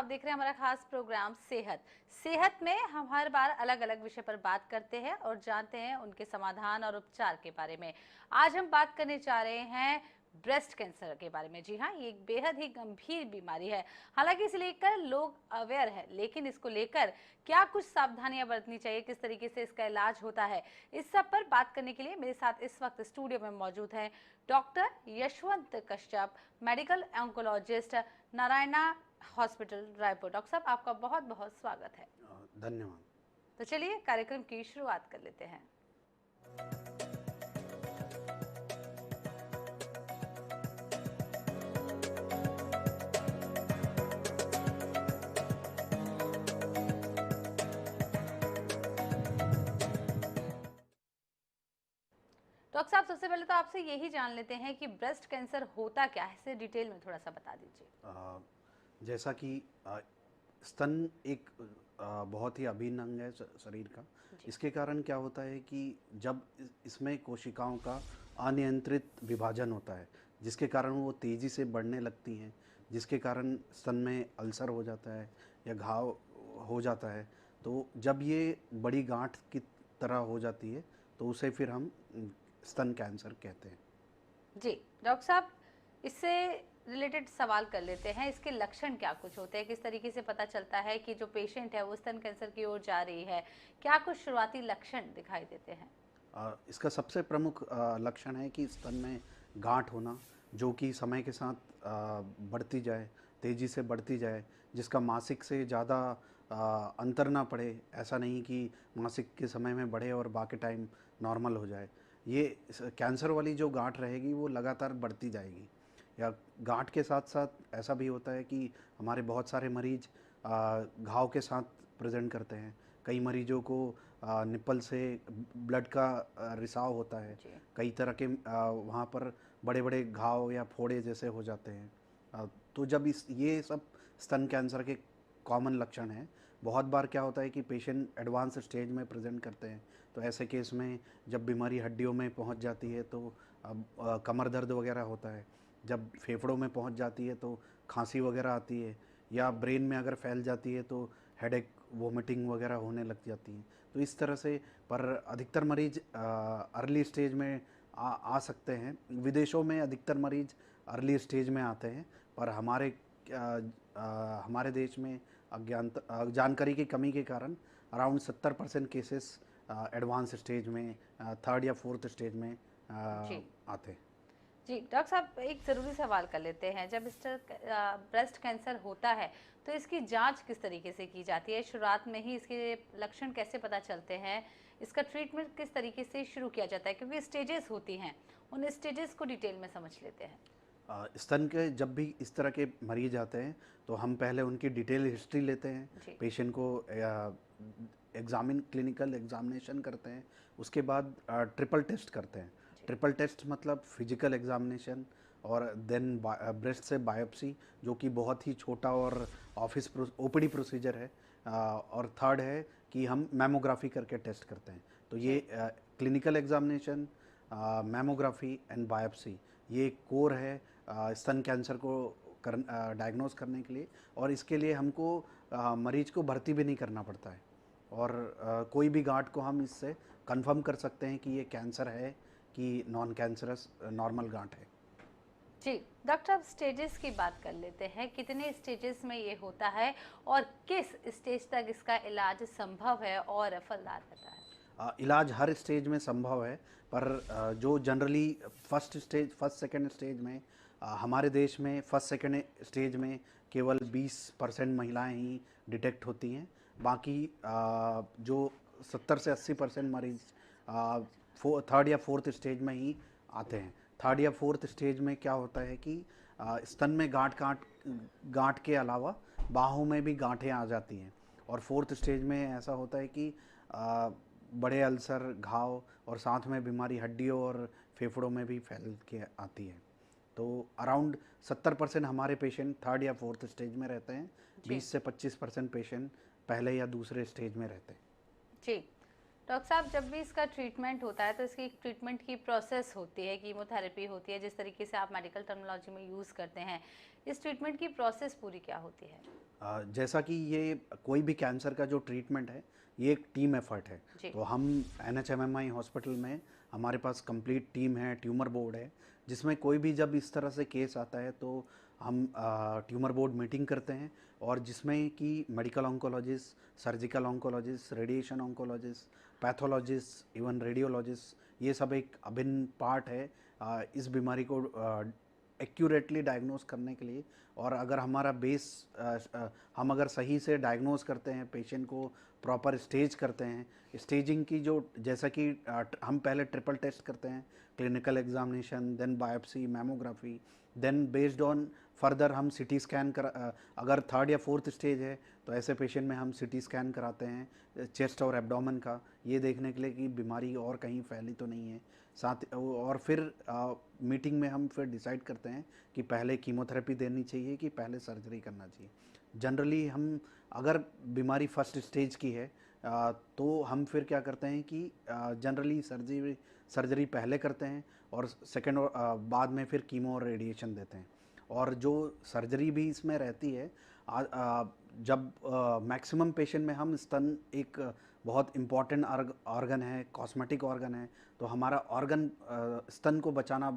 देख रहे हैं हमारा खास प्रोग्राम सेहत में हम हर बार अलग अलग विषय पर बात करते हैं और जानते हैं उनके समाधान और उपचार के बारे में। आज हम बात करने जा रहे हैं ब्रेस्ट कैंसर के बारे में। जी हाँ, ये एक बेहद ही गंभीर बीमारी है। हालांकि इसे लेकर लोग अवेयर है, लेकिन इसको लेकर क्या कुछ सावधानियां बरतनी चाहिए, किस तरीके से इसका इलाज होता है, इस सब पर बात करने के लिए मेरे साथ इस वक्त स्टूडियो में मौजूद हैं doctor Yashwant Kashyap, medical oncologist, Narayana hospital Raipur. Doctor साहब, आपका बहुत बहुत स्वागत है। धन्यवाद। तो चलिए कार्यक्रम की शुरुआत कर लेते हैं। डॉक्टर साहब, सबसे पहले तो आपसे यही जान लेते हैं कि ब्रेस्ट कैंसर होता क्या है, इसे डिटेल में थोड़ा सा बता दीजिए। जैसा कि स्तन एक बहुत ही अभिन्न अंग है शरीर का। इसके कारण क्या होता है कि जब इसमें कोशिकाओं का अनियंत्रित विभाजन होता है, जिसके कारण वो तेज़ी से बढ़ने लगती हैं, जिसके कारण स्तन में अल्सर हो जाता है या घाव हो जाता है। तो जब ये बड़ी गांठ की तरह हो जाती है तो उसे फिर हम स्तन कैंसर कहते हैं। जी डॉक्टर साहब, इससे रिलेटेड सवाल कर लेते हैं। इसके लक्षण क्या कुछ होते हैं, किस तरीके से पता चलता है कि जो पेशेंट है वो स्तन कैंसर की ओर जा रही है, क्या कुछ शुरुआती लक्षण दिखाई देते हैं? इसका सबसे प्रमुख लक्षण है कि स्तन में गांठ होना, जो कि समय के साथ बढ़ती जाए, तेज़ी से बढ़ती जाए, जिसका मासिक से ज़्यादा अंतर ना पड़े। ऐसा नहीं कि मासिक के समय में बढ़े और बाकी टाइम नॉर्मल हो जाए। ये कैंसर वाली जो गांठ रहेगी वो लगातार बढ़ती जाएगी। या गांठ के साथ साथ ऐसा भी होता है कि हमारे बहुत सारे मरीज घाव के साथ प्रेजेंट करते हैं। कई मरीजों को निप्पल से ब्लड का रिसाव होता है। कई तरह के वहाँ पर बड़े बड़े घाव या फोड़े जैसे हो जाते हैं। तो जब ये सब स्तन कैंसर के कॉमन लक्षण हैं। बहुत बार क्या होता है कि पेशेंट एडवांस स्टेज में प्रेजेंट करते हैं, तो ऐसे केस में जब बीमारी हड्डियों में पहुंच जाती है तो कमर दर्द वगैरह होता है। जब फेफड़ों में पहुंच जाती है तो खांसी वगैरह आती है, या ब्रेन में अगर फैल जाती है तो हेडेक, वोमिटिंग वगैरह होने लग जाती है। तो इस तरह से पर अधिकतर मरीज अर्ली स्टेज में आ सकते हैं। विदेशों में अधिकतर मरीज अर्ली स्टेज में आते हैं, पर हमारे देश में जानकारी की कमी के कारण अराउंड 70% केसेस एडवांस स्टेज में, थर्ड या फोर्थ स्टेज में आते हैं। जी डॉक्टर साहब, एक ज़रूरी सवाल कर लेते हैं। जब ब्रेस्ट कैंसर होता है तो इसकी जांच किस तरीके से की जाती है? शुरुआत में ही इसके लक्षण कैसे पता चलते हैं? इसका ट्रीटमेंट किस तरीके से शुरू किया जाता है? क्योंकि स्टेजेस होती हैं, उन स्टेजेस को डिटेल में समझ लेते हैं। स्तन के जब भी इस तरह के मरीज आते हैं तो हम पहले उनकी डिटेल हिस्ट्री लेते हैं, पेशेंट को क्लिनिकल एग्जामिनेशन करते हैं। उसके बाद ट्रिपल टेस्ट करते हैं। ट्रिपल टेस्ट मतलब फिजिकल एग्जामिनेशन और देन ब्रेस्ट से बायोप्सी, जो कि बहुत ही छोटा और ऑफिस ओपीडी प्रोसीजर है। और थर्ड है कि हम मैमोग्राफी करके टेस्ट करते हैं। तो ये clinical examination, mammography and biopsy, ये कोर है स्तन कैंसर को डायग्नोज करने के लिए। और इसके लिए हमको मरीज को भर्ती भी नहीं करना पड़ता है, और कोई भी गांठ को हम इससे कंफर्म कर सकते हैं कि ये कैंसर है कि नॉन कैंसरस नॉर्मल गांठ है। जी डॉक्टर, अब स्टेजेस की बात कर लेते हैं। कितने स्टेजेस में ये होता है और किस स्टेज तक इसका इलाज संभव है और फलदार रहता है? इलाज हर स्टेज में संभव है, पर जो जनरली फर्स्ट सेकेंड स्टेज में, हमारे देश में फर्स्ट सेकेंड स्टेज में केवल 20% महिलाएं ही डिटेक्ट होती हैं। बाकी जो 70 से 80% मरीज थर्ड या फोर्थ स्टेज में ही आते हैं। थर्ड या फोर्थ स्टेज में क्या होता है कि स्तन में गांठ के अलावा बाहों में भी गांठें आ जाती हैं। और फोर्थ स्टेज में ऐसा होता है कि बड़े अल्सर, घाव और साथ में बीमारी हड्डियों और फेफड़ों में भी फैल के आती है। तो अराउंड 70% हमारे पेशेंट थर्ड या फोर्थ स्टेज में रहते हैं। 20 से 25% पेशेंट पहले या दूसरे स्टेज में रहते हैं। जी डॉक्टर साहब, जब भी इसका ट्रीटमेंट होता है तो इसकी एक ट्रीटमेंट की प्रोसेस होती है, कीमोथेरेपी होती है, जिस तरीके से आप मेडिकल टर्मिनोलॉजी में यूज़ करते हैं, इस ट्रीटमेंट की प्रोसेस पूरी क्या होती है? जैसा कि ये कोई भी कैंसर का जो ट्रीटमेंट है, ये एक टीम एफर्ट है। जी। तो हम NHMMI हॉस्पिटल में हमारे पास कंप्लीट टीम है, ट्यूमर बोर्ड है, जिसमें कोई भी जब इस तरह से केस आता है तो हम ट्यूमर बोर्ड मीटिंग करते हैं, और जिसमें कि medical oncologist, surgical oncologist, radiation oncologist, pathologist, even radiologist, ये सब एक अभिन्न पार्ट है इस बीमारी को एक्यूरेटली डायग्नोस करने के लिए। और अगर हमारा हम अगर सही से डायग्नोस करते हैं, पेशेंट को प्रॉपर स्टेज करते हैं, स्टेजिंग की जो, जैसा कि हम पहले ट्रिपल टेस्ट करते हैं, clinical examination, then biopsy, mammography, then based on further हम सिटी स्कैन अगर थर्ड या फोर्थ स्टेज है तो ऐसे पेशेंट में हम सिटी स्कैन कराते हैं चेस्ट और एब्डोमेन का, ये देखने के लिए कि बीमारी और कहीं फैली तो नहीं है। साथ और फिर मीटिंग में हम फिर डिसाइड करते हैं कि पहले कीमोथेरेपी देनी चाहिए कि पहले सर्जरी करना चाहिए। जनरली हम अगर बीमारी फर्स्ट स्टेज की है तो हम फिर क्या करते हैं कि जनरली सर्जरी पहले करते हैं, और सेकेंड बाद में फिर कीमो और रेडिएशन देते हैं। और जो सर्जरी भी इसमें रहती है, जब मैक्सिमम पेशेंट में हम स्तन एक बहुत इम्पॉर्टेंट ऑर्गन है, कॉस्मेटिक ऑर्गन है, तो हमारा ऑर्गन स्तन को बचाना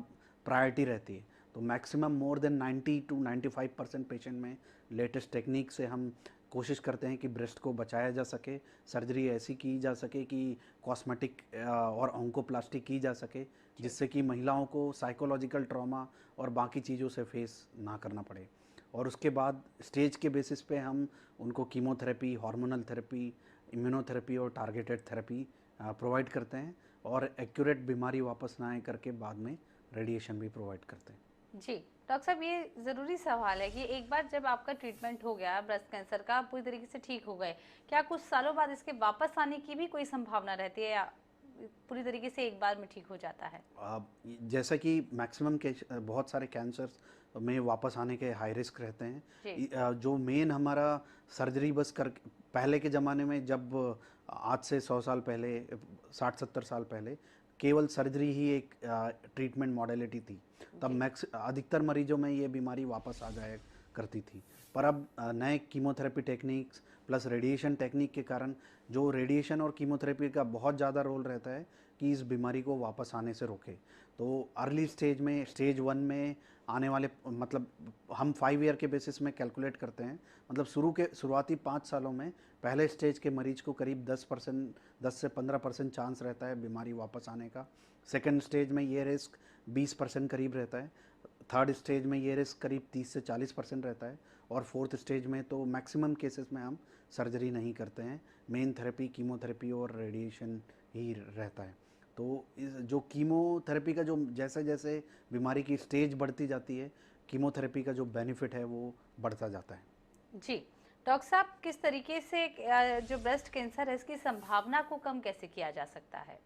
प्रायोरिटी रहती है। तो maximum more than 90 to 95% patient में लेटेस्ट टेक्निक से हम कोशिश करते हैं कि ब्रेस्ट को बचाया जा सके, सर्जरी ऐसी की जा सके कि कॉस्मेटिक और ऑन्कोप्लास्टी की जा सके, जिससे कि महिलाओं को साइकोलॉजिकल ट्रॉमा और बाकी चीज़ों से फेस ना करना पड़े। और उसके बाद स्टेज के बेसिस पे हम उनको कीमोथेरेपी, हार्मोनल थेरेपी, इम्यूनोथेरेपी और टारगेटेड थेरेपी प्रोवाइड करते हैं, और एक्यूरेट बीमारी वापस ना आए करके बाद में रेडिएशन भी प्रोवाइड करते हैं। जी डॉक्टर साहब, ये ज़रूरी सवाल है कि एक बार जब आपका ट्रीटमेंट हो गया ब्रेस्ट कैंसर का, पूरी तरीके से ठीक हो गए, क्या कुछ सालों बाद इसके वापस आने की भी कोई संभावना रहती है, या पूरी तरीके से एक बार में ठीक हो जाता है? जैसा कि मैक्सिमम के बहुत सारे कैंसर्स में वापस आने के हाई रिस्क रहते हैं। जी। जो मेन हमारा सर्जरी बस कर, पहले के ज़माने में जब आज से 100 साल पहले, 60-70 साल पहले केवल सर्जरी ही एक ट्रीटमेंट मॉडलिटी थी, तब जी। अधिकतर मरीजों में ये बीमारी वापस आ जाया करती थी। पर अब नए chemotherapy techniques plus radiation technique के कारण जो रेडिएशन और कीमोथेरेपी का बहुत ज़्यादा रोल रहता है कि इस बीमारी को वापस आने से रोके। तो अर्ली स्टेज में, स्टेज 1 में आने वाले, मतलब हम 5 ईयर के बेसिस में कैलकुलेट करते हैं, मतलब शुरुआती 5 सालों में पहले स्टेज के मरीज को करीब 10 से 15% चांस रहता है बीमारी वापस आने का। सेकेंड स्टेज में ये रिस्क 20% करीब रहता है। थर्ड स्टेज में ये रिस्क करीब 30 से 40% रहता है, और फोर्थ स्टेज में तो मैक्सिमम केसेस में हम सर्जरी नहीं करते हैं, मेन थेरेपी कीमोथेरेपी और रेडिएशन ही रहता है। तो इस जो कीमोथेरेपी का जो जैसे जैसे बीमारी की स्टेज बढ़ती जाती है, कीमोथेरेपी का जो बेनिफिट है वो बढ़ता जाता है। जी डॉक्टर साहब, किस तरीके से जो ब्रेस्ट कैंसर है इसकी संभावना को कम कैसे किया जा सकता है?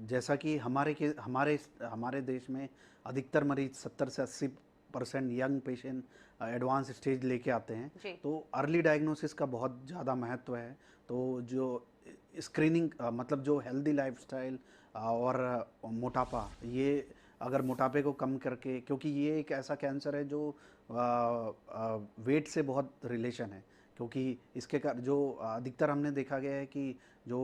जैसा कि हमारे देश में अधिकतर मरीज 70 से 80% यंग पेशेंट एडवांस स्टेज लेके आते हैं, जी। तो अर्ली डायग्नोसिस का बहुत ज़्यादा महत्व है। तो जो स्क्रीनिंग, मतलब जो हेल्दी लाइफस्टाइल और मोटापा, ये अगर मोटापे को कम करके, क्योंकि ये एक ऐसा कैंसर है जो वेट से बहुत रिलेशन है, क्योंकि इसके जो अधिकतर हमने देखा गया है कि जो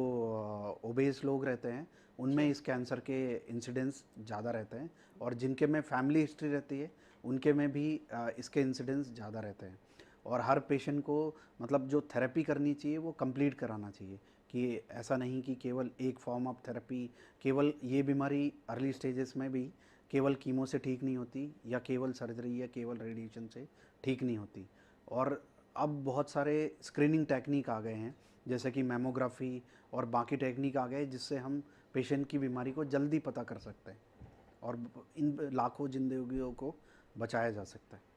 ओबेस लोग रहते हैं उनमें जी। इस कैंसर के इंसिडेंस ज़्यादा रहते हैं, और जिनके में फैमिली हिस्ट्री रहती है उनके में भी इसके इंसिडेंस ज़्यादा रहते हैं। और हर पेशेंट को, मतलब जो थेरेपी करनी चाहिए वो कंप्लीट कराना चाहिए, कि ऐसा नहीं कि केवल एक फॉर्म ऑफ थेरेपी, केवल ये बीमारी अर्ली स्टेजेस में भी केवल कीमो से ठीक नहीं होती, या केवल सर्जरी या केवल रेडिएशन से ठीक नहीं होती। और अब बहुत सारे स्क्रीनिंग टेक्निक आ गए हैं, जैसे कि मैमोग्राफी और बाकी टेक्निक आ गए, जिससे हम पेशेंट की बीमारी को जल्दी पता कर सकते हैं, और इन लाखों जिंदगियों को बचाया जा सकता है।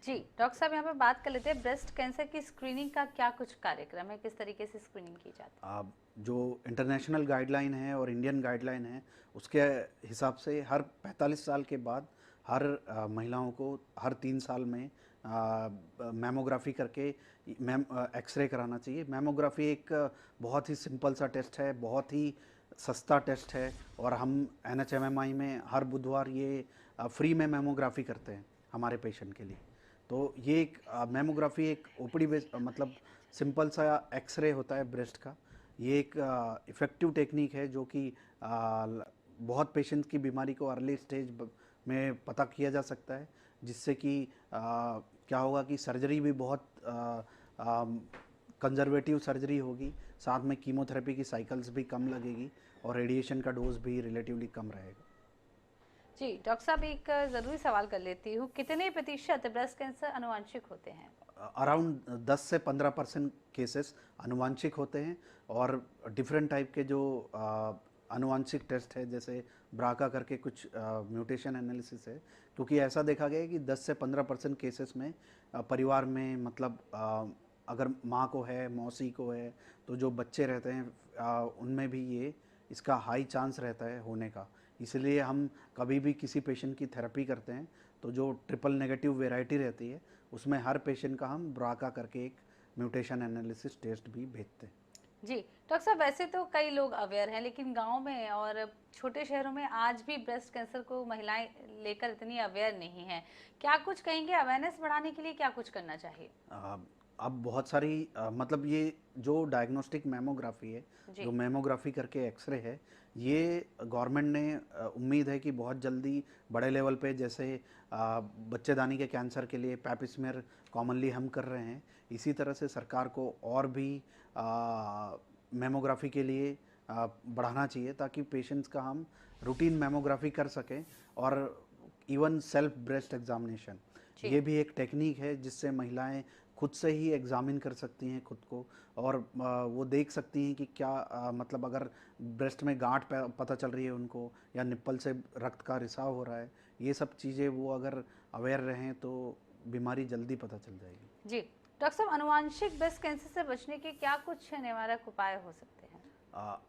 जी डॉक्टर साहब, यहाँ पे बात कर लेते हैं ब्रेस्ट कैंसर की स्क्रीनिंग का क्या कुछ कार्यक्रम है, किस तरीके से स्क्रीनिंग की जाती है? जो इंटरनेशनल गाइडलाइन है और इंडियन गाइडलाइन है, उसके हिसाब से हर 45 साल के बाद हर महिलाओं को हर 3 साल में मैमोग्राफी करके एक्सरे कराना चाहिए। मैमोग्राफी एक बहुत ही सिंपल सा टेस्ट है, बहुत ही सस्ता टेस्ट है, और हम NHMMI में हर बुधवार ये फ्री में मैमोग्राफी करते हैं हमारे पेशेंट के लिए। तो ये एक मैमोग्राफी एक ओपीडी बेस मतलब सिंपल सा एक्सरे होता है ब्रेस्ट का। ये एक इफ़ेक्टिव टेक्निक है जो कि बहुत पेशेंट की बीमारी को अर्ली स्टेज में पता किया जा सकता है, जिससे कि क्या होगा कि सर्जरी भी बहुत कंजर्वेटिव सर्जरी होगी, साथ में कीमोथेरेपी की साइकिल्स भी कम लगेगी और रेडिएशन का डोज भी रिलेटिवली कम रहेगा। जी डॉक्टर साहब, एक ज़रूरी सवाल कर लेती हूँ, कितने प्रतिशत ब्रेस्ट कैंसर आनुवंशिक होते हैं? अराउंड 10 से 15% केसेस आनुवांशिक होते हैं और डिफरेंट टाइप के जो आनुवांशिक टेस्ट है, जैसे ब्राका करके कुछ म्यूटेशन एनालिसिस है, क्योंकि ऐसा देखा गया है कि 10 से 15% केसेस में परिवार में मतलब अगर माँ को है, मौसी को है, तो जो बच्चे रहते हैं उनमें भी ये इसका हाई चांस रहता है होने का। इसलिए हम कभी भी किसी पेशेंट की थेरेपी करते हैं तो जो ट्रिपल नेगेटिव वेराइटी रहती है उसमें हर पेशेंट का हम ब्राका करके एक म्यूटेशन एनालिसिस टेस्ट भी भेजते हैं। जी डॉक्टर साहब, वैसे तो कई लोग अवेयर हैं, लेकिन गांव में और छोटे शहरों में आज भी ब्रेस्ट कैंसर को महिलाएं लेकर इतनी अवेयर नहीं हैं। क्या कुछ कहेंगे, अवेयरनेस बढ़ाने के लिए क्या कुछ करना चाहिए? अब बहुत सारी मतलब ये जो डायग्नोस्टिक मैमोग्राफी है, जी। जो मैमोग्राफी करके एक्सरे है, ये गवर्नमेंट ने उम्मीद है कि बहुत जल्दी बड़े लेवल पे, जैसे बच्चेदानी के कैंसर के लिए पैप स्मीयर कॉमनली हम कर रहे हैं, इसी तरह से सरकार को और भी मैमोग्राफी के लिए बढ़ाना चाहिए, ताकि पेशेंट्स का हम रूटीन मैमोग्राफी कर सकें। और इवन सेल्फ ब्रेस्ट एग्जामिनेशन, जी। ये भी एक टेक्निक है जिससे महिलाएं खुद से ही एग्जामिन कर सकती हैं खुद को, और वो देख सकती हैं कि क्या मतलब अगर ब्रेस्ट में गांठ पता चल रही है उनको, या निप्पल से रक्त का रिसाव हो रहा है, ये सब चीज़ें वो अगर अवेयर रहें तो बीमारी जल्दी पता चल जाएगी। जी डॉक्टर साहब, अनुवांशिक ब्रेस्ट कैंसर से बचने के क्या कुछ निवारक उपाय हो सकते हैं?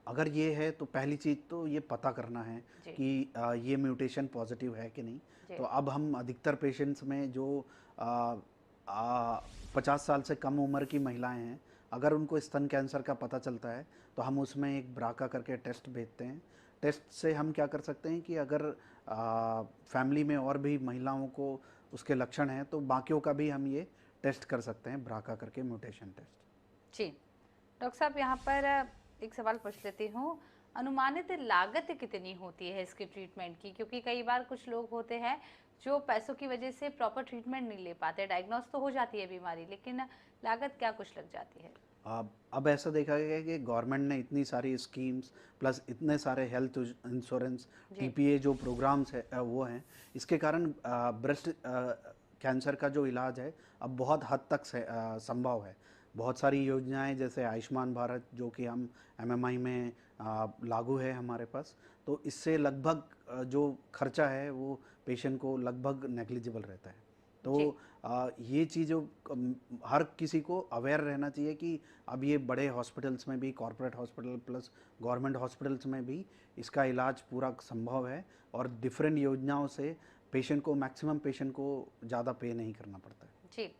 अगर ये है तो पहली चीज़ तो ये पता करना है जी। कि ये म्यूटेशन पॉजिटिव है कि नहीं। जी। तो अब हम अधिकतर पेशेंट्स में जो 50 साल से कम उम्र की महिलाएं हैं, अगर उनको स्तन कैंसर का पता चलता है तो हम उसमें एक ब्राका करके टेस्ट भेजते हैं। टेस्ट से हम क्या कर सकते हैं कि अगर फैमिली में और भी महिलाओं को उसके लक्षण हैं तो बाकियों का भी हम ये टेस्ट कर सकते हैं, ब्राका करके म्यूटेशन टेस्ट। जी डॉक्टर साहब, यहाँ पर एक सवाल पूछ लेती हूँ, अनुमानित लागत कितनी होती है इसके ट्रीटमेंट की? क्योंकि कई बार कुछ लोग होते हैं जो पैसों की वजह से प्रॉपर ट्रीटमेंट नहीं ले पाते, डायग्नोस तो हो जाती है बीमारी, लेकिन लागत क्या कुछ लग जाती है? अब ऐसा देखा गया है कि गवर्नमेंट ने इतनी सारी स्कीम्स प्लस इतने सारे हेल्थ इंश्योरेंस, जी। टीपीए जो प्रोग्राम्स है वो हैं, इसके कारण ब्रेस्ट कैंसर का जो इलाज है अब बहुत हद तक संभव है। बहुत सारी योजनाएं जैसे आयुष्मान भारत, जो कि हम एमएमआई में लागू है हमारे पास, तो इससे लगभग जो खर्चा है वो पेशेंट को लगभग नेग्लिजिबल रहता है। तो जी। ये चीज़ों हर किसी को अवेयर रहना चाहिए कि अब ये बड़े हॉस्पिटल्स में भी, corporate hospital plus government hospitals में भी इसका इलाज पूरा संभव है, और डिफरेंट योजनाओं से पेशेंट को, मैक्सिमम पेशेंट को ज़्यादा पे नहीं करना पड़ता है। जी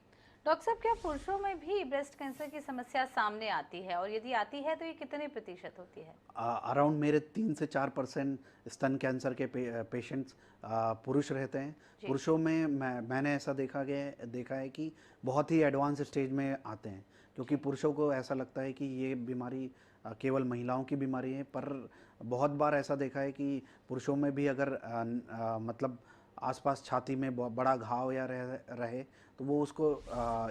डॉक्टर साहब, क्या पुरुषों में भी ब्रेस्ट कैंसर की समस्या सामने आती है, और यदि आती है तो ये कितने प्रतिशत होती है? अराउंड मेरे 3 से 4% स्तन कैंसर के पेशेंट्स पुरुष रहते हैं। जी। पुरुषों में मैंने ऐसा देखा है कि बहुत ही एडवांस स्टेज में आते हैं, क्योंकि पुरुषों को ऐसा लगता है कि ये बीमारी केवल महिलाओं की बीमारी है, पर बहुत बार ऐसा देखा है कि पुरुषों में भी अगर मतलब आसपास छाती में बड़ा घाव या रहे तो वो उसको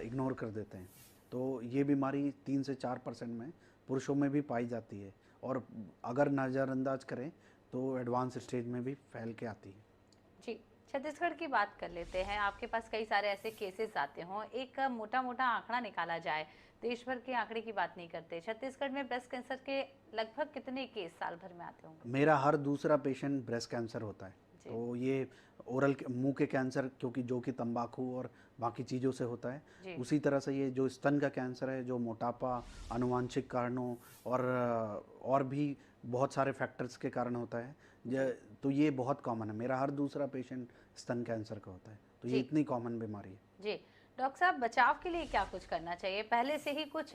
इग्नोर कर देते हैं। तो ये बीमारी 3 से 4% में पुरुषों में भी पाई जाती है, और अगर नज़रअंदाज करें तो एडवांस स्टेज में भी फैल के आती है। जी छत्तीसगढ़ की बात कर लेते हैं, आपके पास कई सारे ऐसे केसेस आते हों, एक मोटा मोटा आंकड़ा निकाला जाए, देश भर के आंकड़े की बात नहीं करते, छत्तीसगढ़ में ब्रेस्ट कैंसर के लगभग कितने केस साल भर में आते होंगे? मेरा हर दूसरा पेशेंट ब्रेस्ट कैंसर होता है। जी। तो ये ओरल मुंह के कैंसर, क्योंकि जो कि तंबाकू और बाकी चीज़ों से होता है, जी। उसी तरह से ये जो स्तन का कैंसर है, जो मोटापा, आनुवांशिक कारणों और भी बहुत सारे फैक्टर्स के कारण होता है, तो ये बहुत कॉमन है। मेरा हर दूसरा पेशेंट स्तन कैंसर का होता है, तो ये जी। इतनी कॉमन बीमारी है। जी डॉक्टर साहब, बचाव के लिए क्या कुछ करना चाहिए? पहले से ही कुछ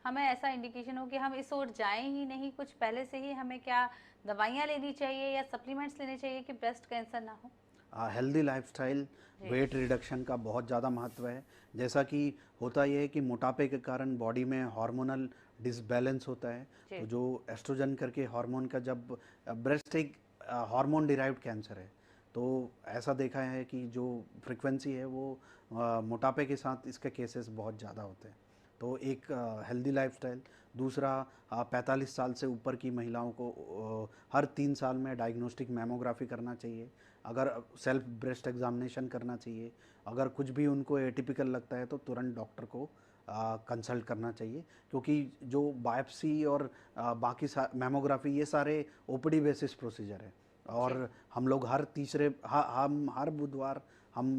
हमें ऐसा इंडिकेशन हो कि हम इस ओर जाएं ही नहीं, कुछ पहले से ही हमें क्या दवाइयाँ लेनी चाहिए या सप्लीमेंट्स लेने चाहिए कि ब्रेस्ट कैंसर ना हो? हेल्दी लाइफस्टाइल, जी। वेट रिडक्शन का बहुत ज़्यादा महत्व है। जैसा कि होता ये है कि मोटापे के कारण बॉडी में हार्मोनल डिसबैलेंस होता है। जी। तो जो एस्ट्रोजन करके हार्मोन का जब ब्रेस्ट एक हार्मोन डिराइव्ड कैंसर है, तो ऐसा देखा है कि जो फ्रीक्वेंसी है वो मोटापे के साथ इसके केसेस बहुत ज़्यादा होते हैं। तो एक हेल्दी लाइफस्टाइल। दूसरा, 45 साल से ऊपर की महिलाओं को हर 3 साल में डायग्नोस्टिक मैमोग्राफी करना चाहिए। अगर सेल्फ ब्रेस्ट एग्जामिनेशन करना चाहिए। अगर कुछ भी उनको एटिपिकल लगता है तो तुरंत डॉक्टर को कंसल्ट करना चाहिए, क्योंकि जो बायोप्सी और बाकी मैमोग्राफी ये सारे ओपीडी बेसिस प्रोसीजर है। जी। और हम लोग हम हर बुधवार हम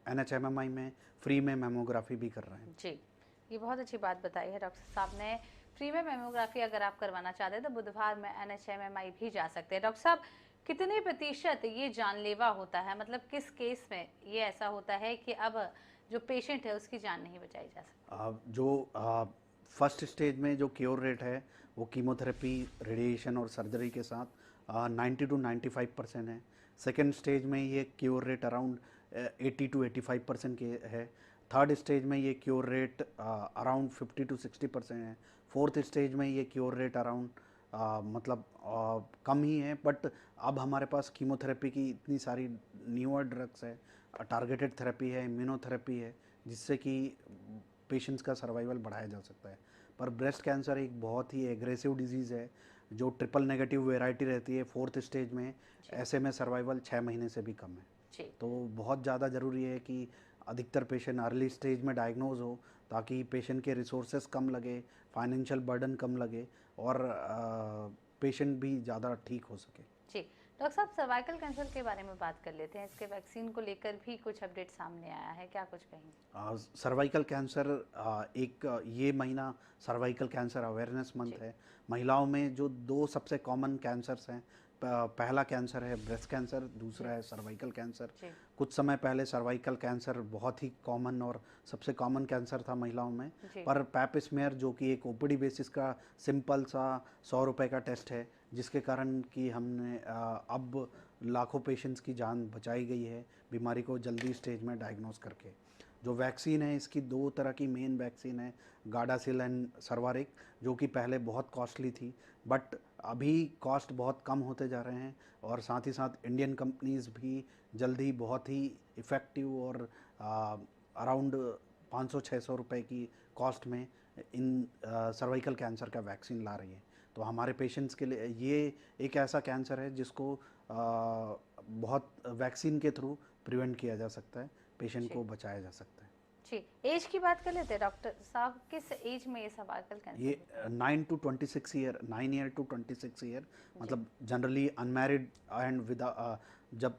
NHMMI में फ्री में मैमोग्राफी भी कर रहे हैं। जी, ये बहुत अच्छी बात बताई है डॉक्टर साहब ने। फ्री में मेमोग्राफी अगर आप करवाना चाहते हैं तो बुधवार में NHMMI भी जा सकते हैं। डॉक्टर साहब, कितने प्रतिशत ये जानलेवा होता है, मतलब किस केस में ये ऐसा होता है कि अब जो पेशेंट है उसकी जान नहीं बचाई जा सकती? जो फर्स्ट स्टेज में जो क्योर रेट है वो कीमोथेरेपी, रेडिएशन और सर्जरी के साथ 90 to 95% है। सेकेंड स्टेज में ये क्योर रेट अराउंड 80 to 85% के है। थर्ड स्टेज में ये क्योर रेट अराउंड 50 to 60% है। फोर्थ स्टेज में ये क्योर रेट अराउंड मतलब कम ही है, बट अब हमारे पास कीमोथेरेपी की इतनी सारी न्यूअर ड्रग्स है, टारगेटेड थेरेपी है, इम्यूनोथेरेपी है, जिससे कि पेशेंट्स का सर्वाइवल बढ़ाया जा सकता है। पर ब्रेस्ट कैंसर एक बहुत ही एग्रेसिव डिजीज़ है, जो ट्रिपल नेगेटिव वेराइटी रहती है फोर्थ स्टेज में। जी। ऐसे में सर्वाइवल 6 महीने से भी कम है। जी। तो बहुत ज़्यादा ज़रूरी है कि अधिकतर पेशेंट अर्ली स्टेज में डायग्नोज हो, ताकि पेशेंट के रिसोर्सेज कम लगे, फाइनेंशियल बर्डन कम लगे और पेशेंट भी ज़्यादा ठीक हो सके। जी। डॉक्टर साहब, सर्वाइकल कैंसर के बारे में बात कर लेते हैं। इसके वैक्सीन को लेकर भी कुछ अपडेट सामने आया है, क्या कुछ कहेंगे? सर्वाइकल कैंसर ये महीना सर्वाइकल कैंसर अवेयरनेस जी। मंथ है। महिलाओं में जो दो सबसे कॉमन कैंसर्स हैं, पहला कैंसर है ब्रेस्ट कैंसर, दूसरा जी। है सर्वाइकल कैंसर। जी। कुछ समय पहले सर्वाइकल कैंसर बहुत ही कॉमन और सबसे कॉमन कैंसर था महिलाओं में। जी। पर पैप स्मेयर, जो कि एक ओपीडी बेसिस का सिंपल सा 100 रुपये का टेस्ट है, जिसके कारण कि हमने अब लाखों पेशेंट्स की जान बचाई गई है बीमारी को जल्दी स्टेज में डायग्नोस करके। जो वैक्सीन है, इसकी दो तरह की मेन वैक्सीन है, गार्डासिल एंड सर्वारिक, जो कि पहले बहुत कॉस्टली थी, बट अभी कॉस्ट बहुत कम होते जा रहे हैं। और साथ ही साथ इंडियन कंपनीज भी जल्दी बहुत ही इफ़ेक्टिव और अराउंड 500-600 रुपए की कॉस्ट में इन सर्वाइकल कैंसर का वैक्सीन ला रही है। तो हमारे पेशेंट्स के लिए ये एक ऐसा कैंसर है जिसको बहुत वैक्सीन के थ्रू प्रिवेंट किया जा सकता है, पेशेंट जी। को बचाया जा सकता है। जी। एज की बात कर लेते हैं डॉक्टर साहब, किस एज में ये सर्वाइकल कैंसर ये होता है? 9 to 26 year, 9 year to 26 year, जी। मतलब जनरली अनमैरिड एंड विद जब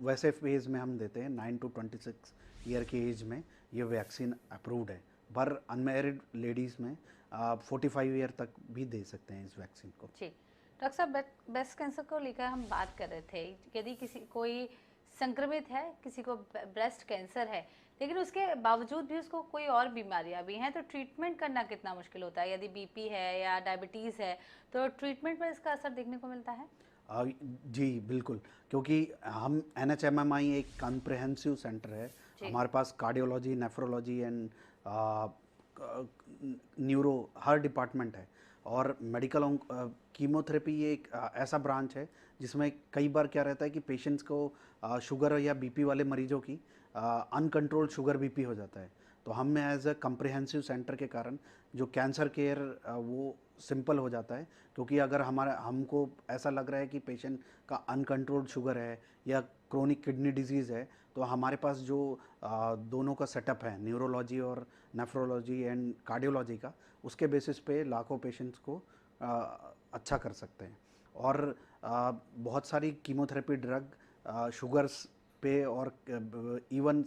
वैसे फेज में हम देते हैं 9 to 26 ईयर की एज में ये वैक्सीन अप्रूव्ड है। पर अनमैरिड लेडीज़ में 45 ईयर तक भी दे सकते हैं इस वैक्सीन को। जी। डॉक्टर साहब, ब्रेस्ट कैंसर को लेकर हम बात कर रहे थे। यदि किसी कोई संक्रमित है, किसी को ब्रेस्ट कैंसर है, लेकिन उसके बावजूद भी उसको कोई और बीमारियां भी हैं, तो ट्रीटमेंट करना कितना मुश्किल होता है? यदि बीपी है या डायबिटीज़ है, तो ट्रीटमेंट पर इसका असर देखने को मिलता है? जी बिल्कुल, क्योंकि हम NHMMI एक कॉम्प्रिहेंसिव सेंटर है। जी। हमारे पास कार्डियोलॉजी, नेफ्रोलॉजी एंड न्यूरो हर डिपार्टमेंट है। और मेडिकल कीमोथेरेपी ये एक ऐसा ब्रांच है जिसमें कई बार क्या रहता है कि पेशेंट्स को शुगर या बीपी वाले मरीजों की अनकंट्रोल्ड शुगर बीपी हो जाता है। तो हम एज अ कम्प्रिहेंसिव सेंटर के कारण जो कैंसर केयर वो सिंपल हो जाता है, क्योंकि अगर हमको ऐसा लग रहा है कि पेशेंट का अनकंट्रोल्ड शुगर है या क्रोनिक किडनी डिजीज़ है, तो हमारे पास जो दोनों का सेटअप है, न्यूरोलॉजी और नेफ्रोलॉजी एंड कार्डियोलॉजी का, उसके बेसिस पे लाखों पेशेंट्स को अच्छा कर सकते हैं। और बहुत सारी कीमोथेरेपी ड्रग शुगर्स पे और इवन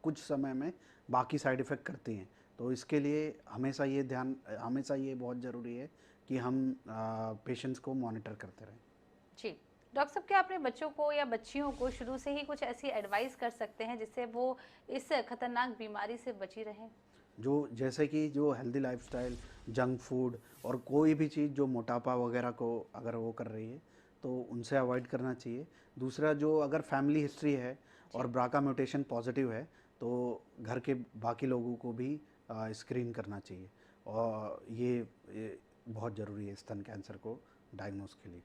कुछ समय में बाकी साइड इफ़ेक्ट करती हैं। तो इसके लिए हमेशा ये बहुत ज़रूरी है कि हम पेशेंट्स को मॉनिटर करते रहें। जी। डॉक्टर साहब, क्या अपने बच्चों को या बच्चियों को शुरू से ही कुछ ऐसी एडवाइस कर सकते हैं जिससे वो इस खतरनाक बीमारी से बची रहें? जैसे कि जो हेल्दी लाइफस्टाइल, जंक फूड और कोई भी चीज़ जो मोटापा वगैरह को अगर वो कर रही है, तो उनसे अवॉइड करना चाहिए। दूसरा, जो अगर फैमिली हिस्ट्री है और ब्राका म्यूटेशन पॉजिटिव है तो घर के बाकी लोगों को भी स्क्रीन करना चाहिए, और ये बहुत ज़रूरी है स्तन कैंसर को डायग्नोज के लिए।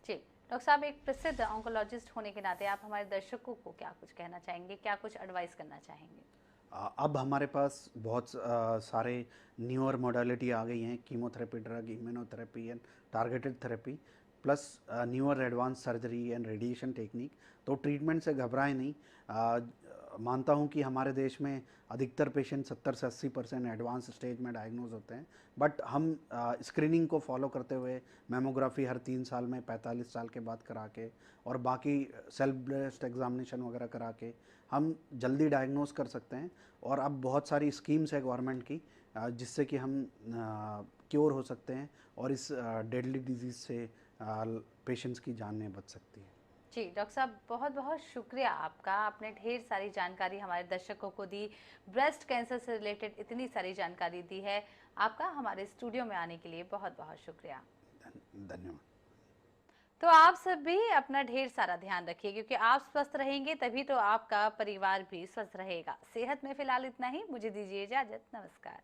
जी डॉक्टर साहब, एक प्रसिद्ध ऑन्कोलॉजिस्ट होने के नाते आप हमारे दर्शकों को क्या कुछ कहना चाहेंगे, क्या कुछ एडवाइस करना चाहेंगे? अब हमारे पास बहुत सारे न्यूअर मॉडलिटी आ गई हैं, chemotherapy drug, immunotherapy and targeted therapy, plus newer advance surgery and radiation technique. तो ट्रीटमेंट से घबराएं नहीं। मानता हूं कि हमारे देश में अधिकतर पेशेंट 70 से 80% एडवांस स्टेज में डायग्नोज होते हैं, बट हम स्क्रीनिंग को फॉलो करते हुए मैमोग्राफी हर 3 साल में 45 साल के बाद करा के और बाकी सेल्फ ब्रेस्ट एग्जामिनेशन वगैरह करा के हम जल्दी डायग्नोज कर सकते हैं। और अब बहुत सारी स्कीम्स है गवर्नमेंट की जिससे कि हम क्योर हो सकते हैं और इस डेडली डिजीज़ से पेशेंट्स की जानें बच सकती है। जी डॉक्टर साहब, बहुत बहुत शुक्रिया आपका, आपने ढेर सारी जानकारी हमारे दर्शकों को दी, ब्रेस्ट कैंसर से रिलेटेड इतनी सारी जानकारी दी है। आपका हमारे स्टूडियो में आने के लिए बहुत बहुत शुक्रिया। धन्यवाद। तो आप सब भी अपना ढेर सारा ध्यान रखिए, क्योंकि आप स्वस्थ रहेंगे तभी तो आपका परिवार भी स्वस्थ रहेगा। सेहत में फिलहाल इतना ही, मुझे दीजिए इजाजत, नमस्कार।